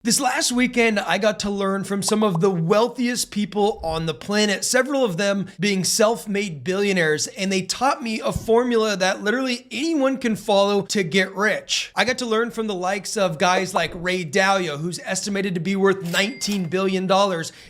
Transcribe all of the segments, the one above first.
This last weekend, I got to learn from some of the wealthiest people on the planet, several of them being self-made billionaires, and they taught me a formula that literally anyone can follow to get rich. I got to learn from the likes of guys like Ray Dalio, who's estimated to be worth $19 billion,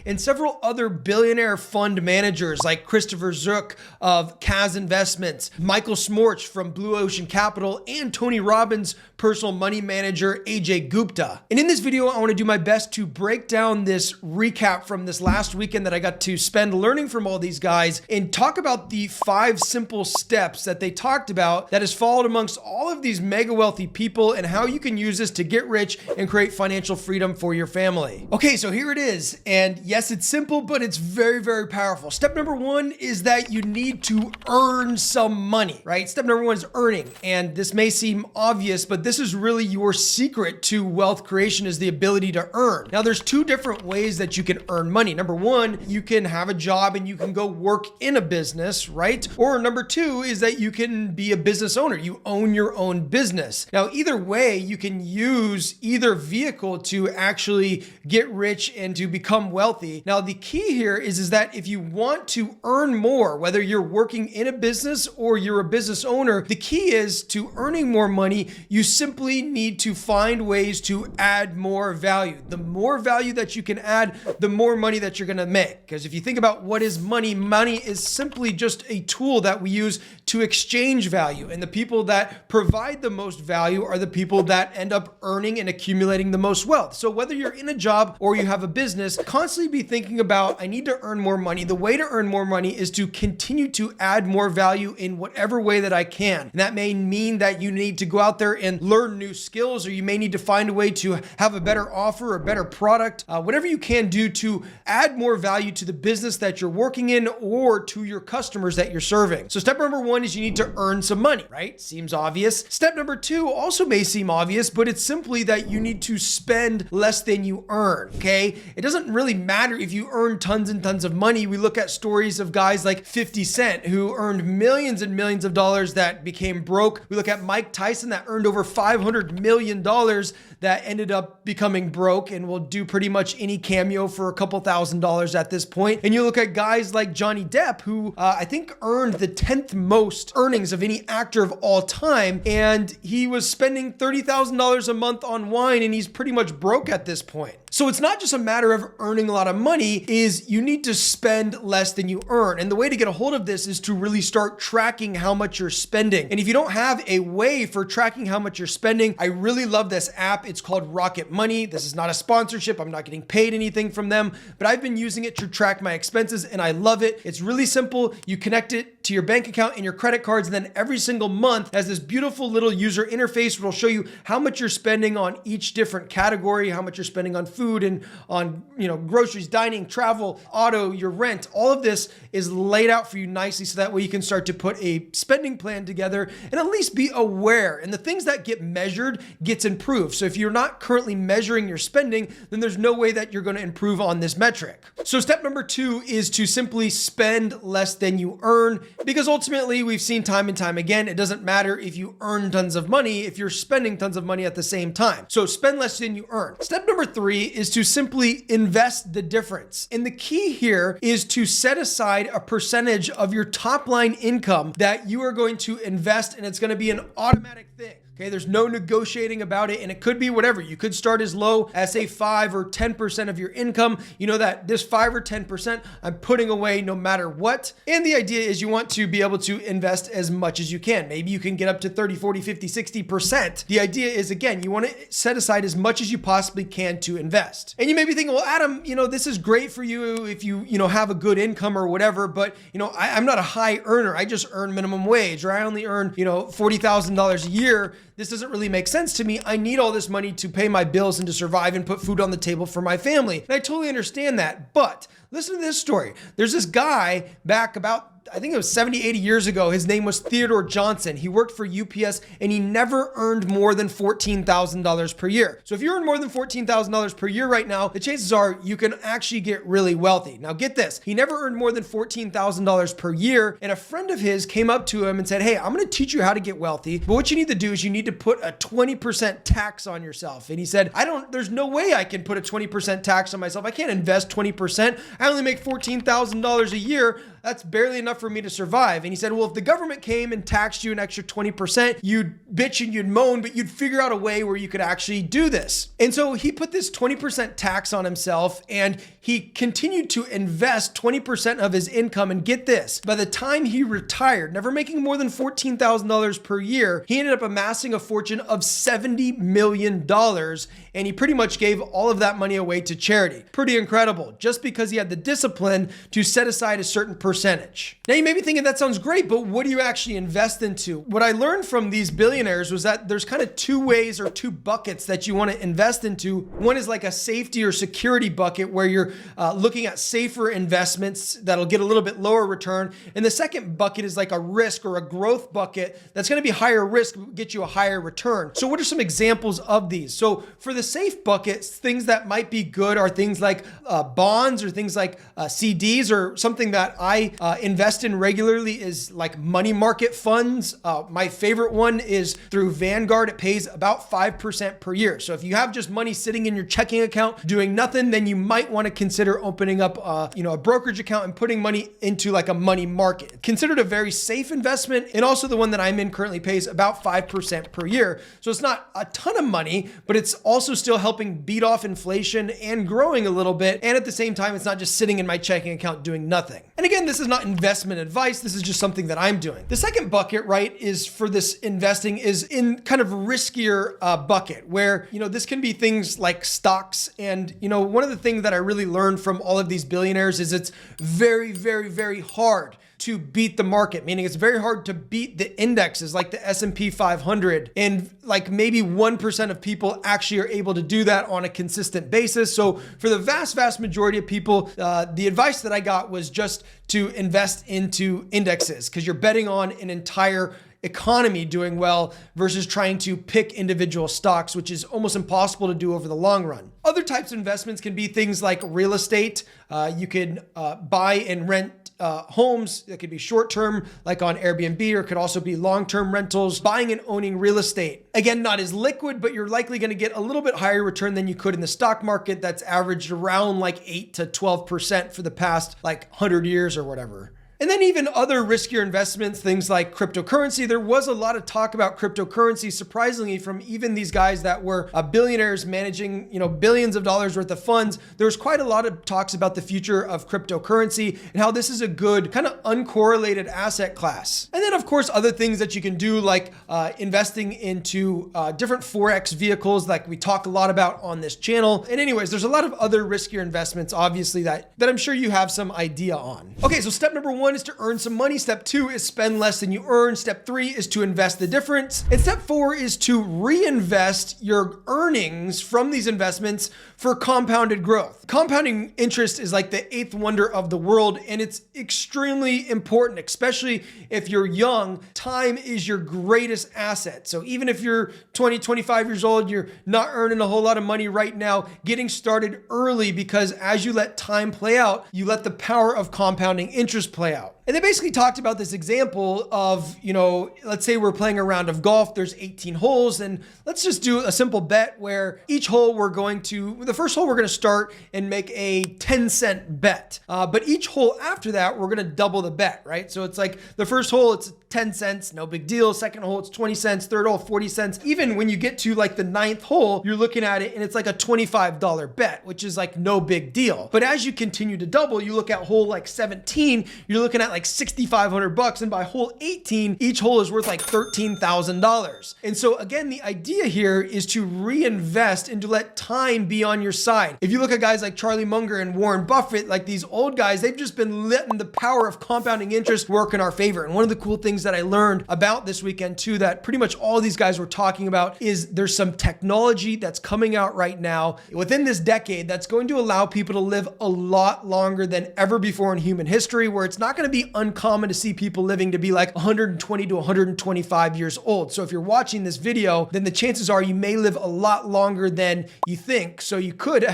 and several other billionaire fund managers like Christopher Zook of Kaz Investments, Michael Smorch from Blue Ocean Capital, and Tony Robbins' personal money manager, AJ Gupta. And in this video, I want to do my best to break down this recap from this last weekend that I got to spend learning from all these guys and talk about the 5 simple steps that they talked about that is followed amongst all of these mega wealthy people and how you can use this to get rich and create financial freedom for your family. Okay, so here it is. And yes, it's simple, but it's very, very powerful. Step number 1 is that you need to earn some money, right? Step number 1 is earning. And this may seem obvious, but this is really your secret to wealth creation, is the ability to earn. Now, there's 2 different ways that you can earn money. Number 1, you can have a job and you can go work in a business, right? Or number 2 is that you can be a business owner. You own your own business. Now, either way, you can use either vehicle to actually get rich and to become wealthy. Now, the key here is that if you want to earn more, whether you're working in a business or you're a business owner, the key is to earning more money. You simply need to find ways to add more value. The more value that you can add, the more money that you're going to make. Because if you think about what is money, money is simply just a tool that we use to exchange value. And the people that provide the most value are the people that end up earning and accumulating the most wealth. So whether you're in a job or you have a business, constantly be thinking about, I need to earn more money. The way to earn more money is to continue to add more value in whatever way that I can. And that may mean that you need to go out there and learn new skills, or you may need to find a way to have a better offer, a better product, whatever you can do to add more value to the business that you're working in or to your customers that you're serving. So step number 1 is you need to earn some money, right? Seems obvious. Step number 2 also may seem obvious, but it's simply that you need to spend less than you earn, okay? It doesn't really matter if you earn tons and tons of money. We look at stories of guys like 50 Cent who earned millions and millions of dollars that became broke. We look at Mike Tyson that earned over $500 million that ended up becoming broke and will do pretty much any cameo for a couple $1,000s at this point. And you look at guys like Johnny Depp, who I think earned the 10th most earnings of any actor of all time. And he was spending $30,000 a month on wine, and he's pretty much broke at this point. So it's not just a matter of earning a lot of money, is you need to spend less than you earn. And the way to get a hold of this is to really start tracking how much you're spending. And if you don't have a way for tracking how much you're spending, I really love this app. It's called Rocket Money. This is not a sponsorship. I'm not getting paid anything from them, but I've been using it to track my expenses and I love it. It's really simple. You connect it to your bank account and your credit cards, and then every single month has this beautiful little user interface where it'll show you how much you're spending on each different category, how much you're spending on food and on, groceries, dining, travel, auto, your rent. All of this is laid out for you nicely, so that way you can start to put a spending plan together and at least be aware. And the things that get measured gets improved. So if you're not currently measuring your spending, then there's no way that you're going to improve on this metric. So step number 2 is to simply spend less than you earn, because ultimately we've seen time and time again, it doesn't matter if you earn tons of money if you're spending tons of money at the same time. So spend less than you earn. Step number 3 is to simply invest the difference. And the key here is to set aside a percentage of your top line income that you are going to invest, and it's going to be an automatic thing. Okay, there's no negotiating about it, and it could be whatever. You could start as low as say 5 or 10% of your income. You know that this 5 or 10% I'm putting away no matter what. And the idea is you want to be able to invest as much as you can. Maybe you can get up to 30, 40, 50, 60%. The idea is, again, you want to set aside as much as you possibly can to invest. And you may be thinking, well, Adam, this is great for you if you have a good income or whatever, but I'm not a high earner. I just earn minimum wage, or I only earn, $40,000 a year. This doesn't really make sense to me. I need all this money to pay my bills and to survive and put food on the table for my family. And I totally understand that. But listen to this story. There's this guy back about I think it was 70, 80 years ago. His name was Theodore Johnson. He worked for UPS and he never earned more than $14,000 per year. So if you earn more than $14,000 per year right now, the chances are you can actually get really wealthy. Now get this, he never earned more than $14,000 per year. And a friend of his came up to him and said, hey, I'm going to teach you how to get wealthy. But what you need to do is you need to put a 20% tax on yourself. And he said, there's no way I can put a 20% tax on myself. I can't invest 20%. I only make $14,000 a year. That's barely enough for me to survive. And he said, well, if the government came and taxed you an extra 20%, you'd bitch and you'd moan, but you'd figure out a way where you could actually do this. And so he put this 20% tax on himself and he continued to invest 20% of his income. And get this, by the time he retired, never making more than $14,000 per year, he ended up amassing a fortune of $70 million. And he pretty much gave all of that money away to charity. Pretty incredible, just because he had the discipline to set aside a certain percentage. Now you may be thinking that sounds great, but what do you actually invest into? What I learned from these billionaires was that there's kind of two ways or two buckets that you want to invest into. One is like a safety or security bucket where you're looking at safer investments that'll get a little bit lower return. And the second bucket is like a risk or a growth bucket that's going to be higher risk, get you a higher return. So what are some examples of these? So for the safe buckets, things that might be good are things like bonds or things like CDs, or something that I invest in regularly is like money market funds. My favorite one is through Vanguard. It pays about 5% per year. So if you have just money sitting in your checking account doing nothing, then you might want to consider opening up a brokerage account and putting money into like a money market. Considered a very safe investment, and also the one that I'm in currently pays about 5% per year. So it's not a ton of money, but it's also still helping beat off inflation and growing a little bit. And at the same time, it's not just sitting in my checking account doing nothing. And again, this is not investment advice. This is just something that I'm doing. The second bucket, right, is for this investing is in kind of riskier bucket where, this can be things like stocks. And, one of the things that I really learned from all of these billionaires is it's very, very, very hard to beat the market, meaning it's very hard to beat the indexes like the S&P 500. And like maybe 1% of people actually are able to do that on a consistent basis. So for the vast, vast majority of people, the advice that I got was just to invest into indexes because you're betting on an entire economy doing well versus trying to pick individual stocks, which is almost impossible to do over the long run. Other types of investments can be things like real estate. You can buy and rent homes that could be short-term, like on Airbnb, or it could also be long-term rentals. Buying and owning real estate. Again, not as liquid, but you're likely going to get a little bit higher return than you could in the stock market that's averaged around like 8 to 12% for the past like 100 years or whatever. And then even other riskier investments, things like cryptocurrency. There was a lot of talk about cryptocurrency, surprisingly, from even these guys that were billionaires managing, billions of dollars worth of funds. There was quite a lot of talks about the future of cryptocurrency and how this is a good kind of uncorrelated asset class. And then of course, other things that you can do like investing into different Forex vehicles like we talk a lot about on this channel. And anyways, there's a lot of other riskier investments, obviously, that I'm sure you have some idea on. Okay, so step number 1 is to earn some money. Step 2 is spend less than you earn. Step 3 is to invest the difference. And step 4 is to reinvest your earnings from these investments for compounded growth. Compounding interest is like the 8th wonder of the world, and it's extremely important, especially if you're young. Time is your greatest asset. So even if you're 20, 25 years old, you're not earning a whole lot of money right now, getting started early, because as you let time play out, you let the power of compounding interest play out. And they basically talked about this example of, let's say we're playing a round of golf, there's 18 holes, and let's just do a simple bet where each hole the first hole we're going to start and make a 10-cent bet. But each hole after that, we're going to double the bet, right? So it's like the first hole, it's 10 cents, no big deal. Second hole, it's 20 cents. Third hole, 40 cents. Even when you get to like the 9th hole, you're looking at it and it's like a $25 bet, which is like no big deal. But as you continue to double, you look at hole like 17, you're looking at like $6,500. And by hole 18, each hole is worth like $13,000. And so again, the idea here is to reinvest and to let time be on your side. If you look at guys like Charlie Munger and Warren Buffett, like these old guys, they've just been letting the power of compounding interest work in our favor. And one of the cool things that I learned about this weekend too, that pretty much all these guys were talking about, is there's some technology that's coming out right now within this decade that's going to allow people to live a lot longer than ever before in human history, where it's not going to be uncommon to see people living to be like 120 to 125 years old. So if you're watching this video, then the chances are you may live a lot longer than you think. So you could,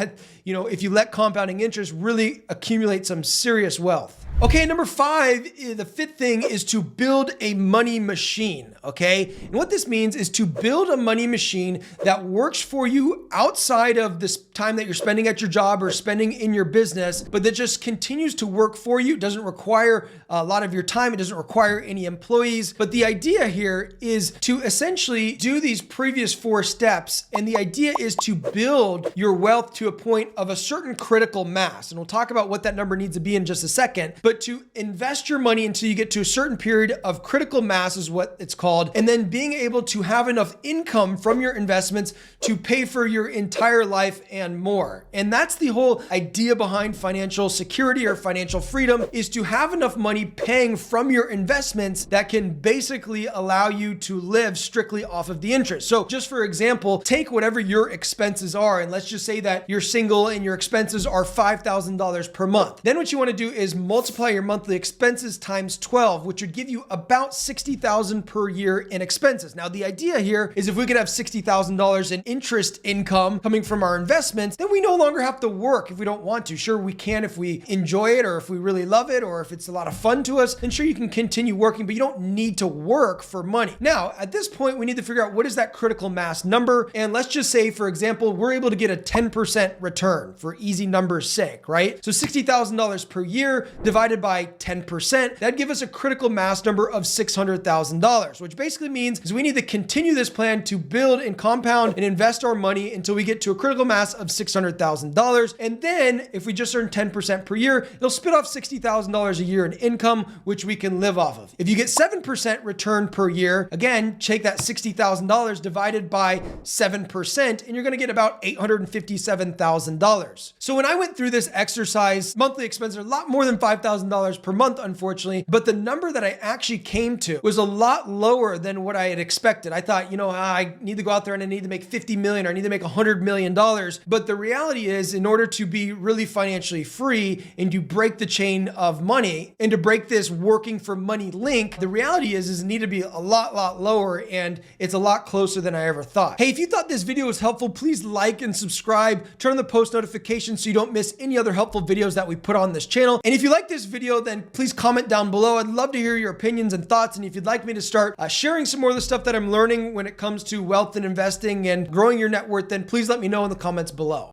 if you let compounding interest, really accumulate some serious wealth. Okay, number 5, the fifth thing is to build a money machine, okay? And what this means is to build a money machine that works for you outside of this time that you're spending at your job or spending in your business, but that just continues to work for you. It doesn't require a lot of your time. It doesn't require any employees. But the idea here is to essentially do these previous 4 steps. And the idea is to build your wealth to a point of a certain critical mass. And we'll talk about what that number needs to be in just a second. But to invest your money until you get to a certain period of critical mass is what it's called. And then being able to have enough income from your investments to pay for your entire life and more. And that's the whole idea behind financial security or financial freedom, is to have enough money paying from your investments that can basically allow you to live strictly off of the interest. So just for example, take whatever your expenses are, and let's just say that you're single and your expenses are $5,000 per month. Then what you want to do is multiply your monthly expenses times 12, which would give you about $60,000 per year in expenses. Now, the idea here is if we could have $60,000 in interest income coming from our investments, then we no longer have to work if we don't want to. Sure, we can if we enjoy it or if we really love it or if it's a lot of fun to us, then sure, you can continue working, but you don't need to work for money. Now, at this point, we need to figure out what is that critical mass number. And let's just say, for example, we're able to get a 10% return for easy numbers' sake, right? So $60,000 per year divided by 10%, that'd give us a critical mass number of $600,000, which basically means is we need to continue this plan to build and compound and invest our money until we get to a critical mass of $600,000. And then if we just earn 10% per year, it'll spit off $60,000 a year in income, which we can live off of. If you get 7% return per year, again, take that $60,000 divided by 7%, and you're gonna get about $857,000. So when I went through this exercise, monthly expenses are a lot more than $5,000 per month, unfortunately, but the number that I actually came to was a lot lower than what I had expected. I thought, I need to go out there and I need to make 50 million or I need to make $100 million. But the reality is, in order to be really financially free and to break the chain of money and to break this working for money link, the reality is it need to be a lot lower, and it's a lot closer than I ever thought. Hey, if you thought this video was helpful, please like and subscribe, turn on the post notifications so you don't miss any other helpful videos that we put on this channel. And if you like this video, then please comment down below. I'd love to hear your opinions and thoughts. And if you'd like me to start sharing some more of the stuff that I'm learning when it comes to wealth and investing and growing your net worth, then please let me know in the comments below.